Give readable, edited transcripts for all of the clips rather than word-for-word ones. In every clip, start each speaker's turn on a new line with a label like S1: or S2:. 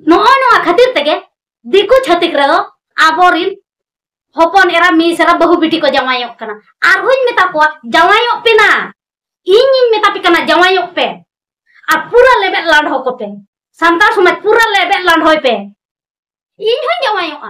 S1: नोआ खातिर तेगे दिकु छतिक रे आबोरिन हपन एरा मिसरा बहु बिटी को जमायोक कना आरहुñ मेता को जमायोक पे ना इन मेता पे कना जमायोक पे आ पूरा लेबे लांड हो को पे संतार समाज पूरा लेबे लांड होय पे इन हुñ जमायोक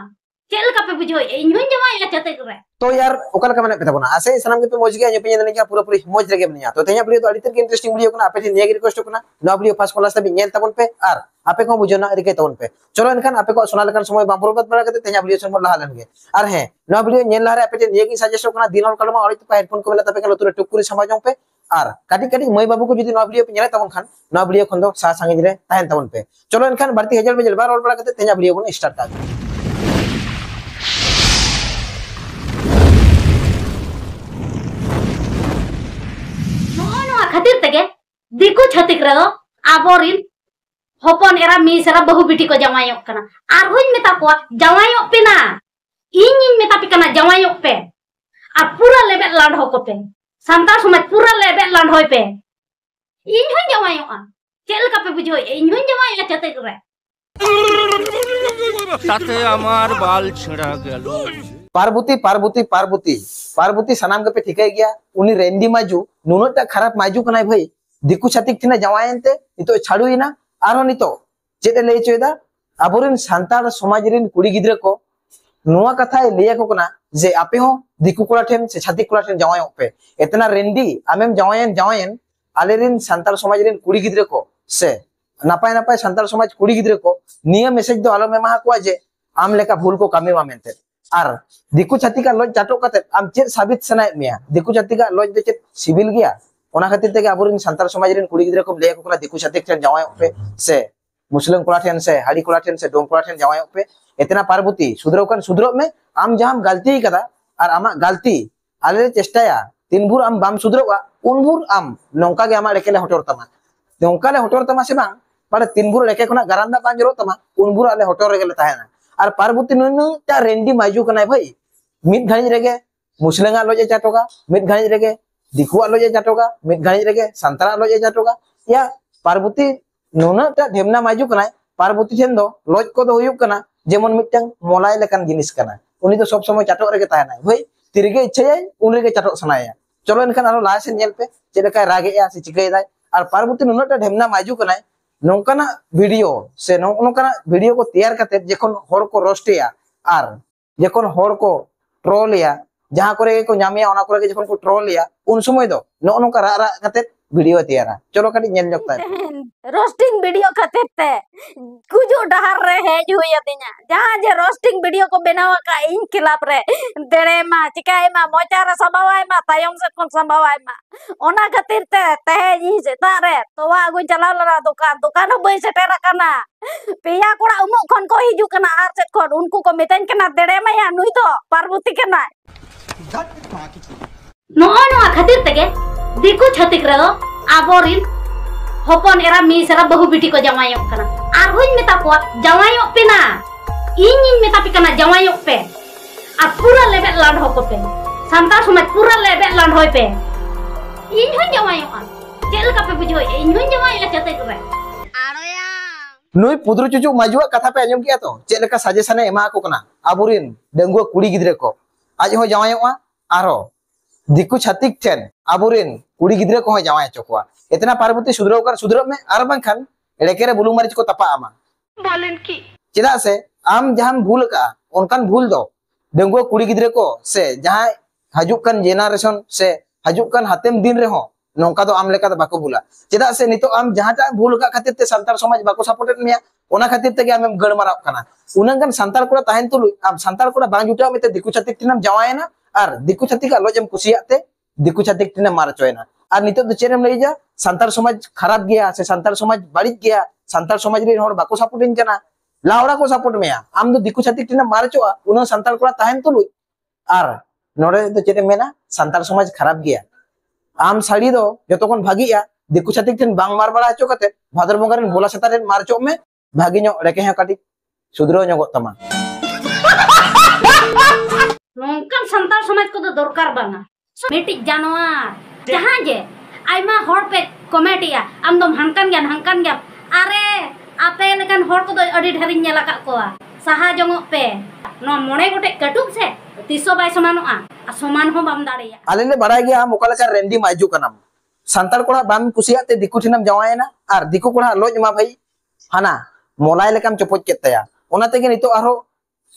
S1: चेल का पे बुझो इन हुñ जमायोक छतिक रे
S2: तो यार ओकल का मने पे तबना आसे सनम के पे मौज गया पे ने क्या पूरा पूरी मौज रगे बनिया तो तेया वीडियो तो अड़ी तक इंटरेस्टिंग वीडियो कना आपे ने रिक्वेस्ट कना ना वीडियो फास्ट क्लास तब नेल तबन पे आर आपे को बुझना रिके तबन पे चलो इनखान आपे को सुना लकन समय बामपुरबत बड़ा करते तेया वीडियो सुन लहा लन गे आर है ना वीडियो नेल लहा रे आपे ने की सजेस्ट कना दिनोल कलमा अड़ी तो हेडफोन को मेला तबे के लतुरे टुकुरी समाजों पे आर काटी काटी मई बाबू को जदी ना वीडियो पे नेला तबन खान ना वीडियो खन दो सा संगे रे ताहन तबन पे चलो इनखान बढ़ती हजल बजल बार और बड़ा करते तेया वीडियो को स्टार्ट कर
S1: खातिर तेगे दिकु छतिक रे आबोरिन हपन एरा मिसरा बहु बिटी को जमायोक कना आरहुñ मेता को जमायोक पे ना इन मेता पे कना जमायोक पे आ पूरा लेबे लांड हो को पे संतार समाज पूरा लेबे लांड होय पे इन हुñ जमायोक चेल का पे बुझो इन हुñ जमायोक छतिक रे
S3: ताते आमार बाल छिड़ा गेलो
S2: पार्वती पार्वती पार्वती पार्वती सनाम के पे ठिकाई गया उनी रेंडी माजू नुनटा खराब माजू कनाय भाई दिकु छातिक थिना जवायनते नितो छाड़ुइना आरो नितो चेते लई चोयदा आबोरिन सांतार समाज रिन कुड़ी गिद्रे को नुवा कथा लेया को कना जे आपे हो दिकु कोला ठेन से छातिक कोला ठेन जवाय पे इतना रेंडी आमेम जवायन आलेरिन सांतार समाज रिन कुड़ी गिद्रे को से नापाय नापाय सांतार समाज कुड़ी गिद्रे को निया मैसेज दो आलो मेमा को जे आम लेका भूल को कामी मामेंते आर दिकु छातिका लॉज चाटो कते आम चेत साबित सनाय मिया दिकु छातिका लॉज दे चेत सिविल गया ओना खातिर तेगे आबोरिन सांतार समाज रिन कुड़ी गिद्रे को लेया को कला दिकु छातिक ठेन जवाय पे से मुस्लिम कोला ठेन से हाड़ी कोला ठेन से डोम कोला ठेन जवाय पे इतना पार्वती सुधरो में आम जहां गलती कदा और आमा गलती आले चेष्टाया तीन भूर आम बाम सुधरोगा उन भूर आम नौका के आमा लेके हटोर तमा नौका ले हटोर तमा से बांग पर तीन भूर लेके खना गरांदा बांजरो तमा उन भूर आले हटोर रेगे ताहेना और पार्वती नुनु ता रेंडी माजू कनाय भाई मिद घाणी रेगे मुस्लिंगा लोजे चाटोगा मिद घाणी रेगे दिकुआ लोजे चाटोगा मिद घाणी रेगे संतरा लोजे चाटोगा या पार्वती नुनु ता ढेमना माजू कनाय पार्वती ठेन दो लॉज को दो हुयुक कना जेमन मिटंग मोलाय लेकान जिनिस कना उनी तो सब समय चाटो रेगे ताहेना भाई तिरगे इच्छाय उन रेगे चाटो सनाया चलो इनखान आरो लास्ट नेल पे चेलका रागेया से चिकई दाय और पार्वती नुनु ता ढेमना माजू कनाय नौकाना वीडियो से नौकाना वीडियो को तैयार करते जेखन होर को रोस्टिया आर जेखन होर को ट्रोलिया जहां करे को नामिया ओना करे जेखन को ट्रोलिया उन समय दो नौका रा करते वीडियो तैयारा चलो काटी नेल जकता
S4: रोस्टिंग वीडियो खातिर ते कुजो डहार रे हेज हुई अतिnya जहां जे रोस्टिंग वीडियो को बनावा का इन खिलाफ रे देड़े मा चिकाय मा मोचा रे सबावाय मा तायम से कोन सबावाय मा ओना खातिर ते तेज ही सेता रे तोवा अगु चलाव लरा दुकान बई सेटेरा कना पेया कोड़ा उमु खन को हिजु कना आर से खन उनको को मेतन कना देड़े मा या नुई तो पार्वती कना
S1: नोआ खातिर तेगे दिकु छतिक रे आबोरिन हपन एरा मिसरा बहु बिटी को जमायोक कना आरहुñ मेता को जमायोक पे ना इन मेता पे कना जमायोक पे आ पूरा लेबे लांड हो को पे संतार समाज पूरा लेबे लांड होय पे इन हुñ जमायोक चेल का पे बुझो इन हुñ जमायोक छतिक रे
S4: आरोया
S2: नुई पुद्रु चुचु माजुआ कथा पे आंजम किया तो चेलका सजेशन एमा को कना आबोरिन डेंगुआ कुड़ी गिद्रे को आज हो जमायोक आरो दिकु छातिक ठेन आबोरिन कुड़ी गिद्रे को जमाय चोकवा इतना पार्वती सुधरो में आर बांखान एड़ेकेरे बुलुंग मारिच को तपा आमा
S4: बोलन की
S2: चेदा से आम जहां भूल का उनकान भूल दो डेंगुआ कुड़ी गिद्रे को से जहां हजुक कन जेनरेशन से हजुक कन हातेम दिन रे हो नौका दो आम लेका तो बाको भूला चेदा से नितो आम जहां ता भूल का खातिर ते संतार समाज बाको सपोर्टेड मिया ओना खातिर ते आम गड़ माराव कना उनंगन संतार कोड़ा ताहेन तुलु आम संतार कोड़ा बांग जुटाव में ते दिकु छातिक तिनाम जवायना और दिकु छातिक लजम कुसियाते दिकु छातिक तिना मार चोयना और नितो तो चेरम लई जा संतार समाज खराब गया से संतार समाज बाड़िज गया संतार समाज रे होड़ बाको सपोर्टिंग जना लावड़ा को सपोर्ट में आम दो दिकु छातिक तिना मार चोआ उन संतार कोड़ा ताहेन तुलु और नोडे तो चेते मेना संतार समाज खराब गया आम साड़ी दो जतोखन भागिया दिकु छातिक तिन बांग मार बड़ा चो कते भादर बंगा रेन बोला सेता रेन मार चो में भागी नो रेके हा काटी सुधरो नो तमा
S1: नोंकन संतार समाज को तो दरकार बांगा मिटिक जानवर जहां जे आइमा हर पे कमेटिया आम दम हंकन गया अरे ape lekan hor ko do adi dhari nyala kak ko saha jongok pe no mone gote katuk se tiso bai somanoa soman ho bam dare ya
S2: ale le barai gya am okala ka rendi maju kanam santal kola bam kusiat te diku thinam jawayena ar diku kola loj ma bhai hana molai lekam chopot ket taya ona tege nito arho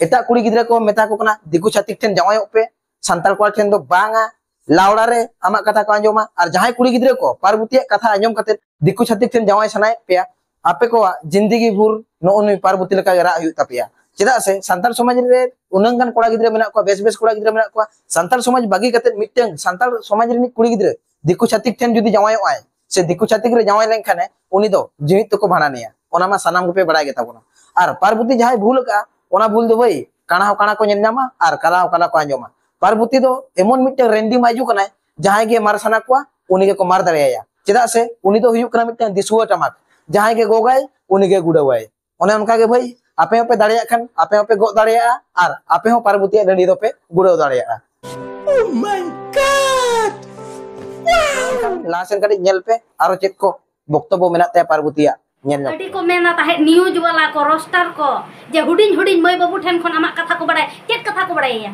S2: eta kuri gidra ko meta ko kana diku chatik ten jawayok pe santal kola ten do banga laura re amak kata ko anjoma ar jahai kuri gidra ko parbuti katha anjom kate diku chatik ten jaway sanai pe ape ko jindagi bhur no uni parbuti leka ra hu tapia cheda se santal somaj re unangan kola gidra mena ko bes kola gidra mena ko santal somaj bagi kate miteng santal somaj re ni kuri gidra diku chatik ten judi jawayok ay se diku chatik re jaway len khane uni do jimit to ko bhananiya ona ma sanam gupe badai geta bona ar parbuti jahai bhul ka ona bhul do bhai kana ko nyel nyama ar kala ko anjoma parbuti do emon miteng rendi maju kana jahai ge mar sana ko uni ge ko mar dareya cheda se uni do huyuk kana miteng disua tamak jahai ge gogay uni ge gudawai one onka ge bhai ape dareya khan ape go dareya ar ape ho parbuti rendi do pe gudaw dareya oh my god wow lasen kadi nyel pe aro chet ko boktobo menat te parbuti ya
S1: adi ko mena tahe news wala ko roster ko je huding mai babu then khon amak katha ko badai chet katha ko badai ya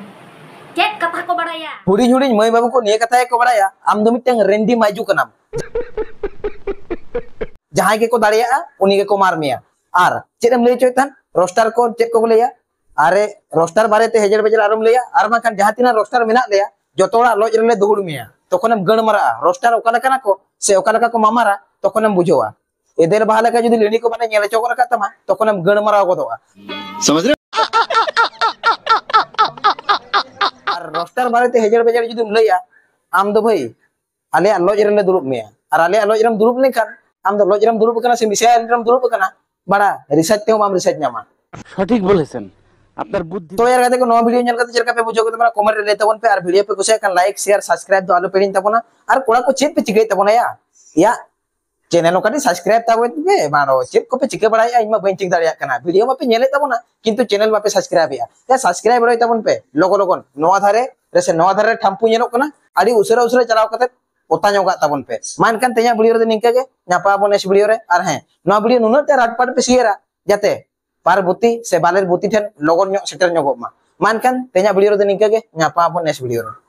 S1: chet katha ko badai ya
S2: huding mai babu ko niya katha ko badai ya am do miteng rendi maju kanam jahai ke ko dareya uni ge ko mar meya ar chet em lay choy tan roster ko chet ko leya are roster bare te hejer bejer arom leya ar ma kan jahatina roster menak leya jotora loj rele duhur meya tokonem gan mara roster okala kana ko se okala ko mamara tokonem bujowa एदेर बहाला का जुदी लेनी को माने नेले चोकर का तमा तखनम गण मराव गोदवा समझ रे और रोस्टर बारे ते हेजर बेजर जुदी लैया आम दो भाई आले लॉज रे दुरुब मे और आले लॉज रे दुरुब लेखान आम दो लॉज रे दुरुब कना से मिसाइल रे दुरुब कना बड़ा रिसर्च ते हम रिसर्च न्यामा
S3: সঠিক বলেছেন আপনার বুদ্ধি
S2: तो यार कहते को नवा वीडियो नेल करते चलका पे बुझो को तमरा कमेंट रे लेते वन पे और वीडियो पे कुछ kan लाइक शेयर सब्सक्राइब दो आलो पेडिन तबना और कोड़ा को चेत पे चिगई तबना या channel ko kadi subscribe ta wet be mano chip ko pe chike badai ai ma bain chik daria kana video ma pe nyele tabona kintu channel ma pe subscribe ya subscribe roi tabon pe logon noa dhare rese noa dhare thampu nyelok kana adi usara chalaw kate ota nyoga tabon pe man kan tenya video re ningka ge nyapa bon es video re ar he noa video nunut te ratpat pe siera jate parbuti se baler buti then logon nyok seter nyogok ma man kan tenya video re ningka ge nyapa bon es video re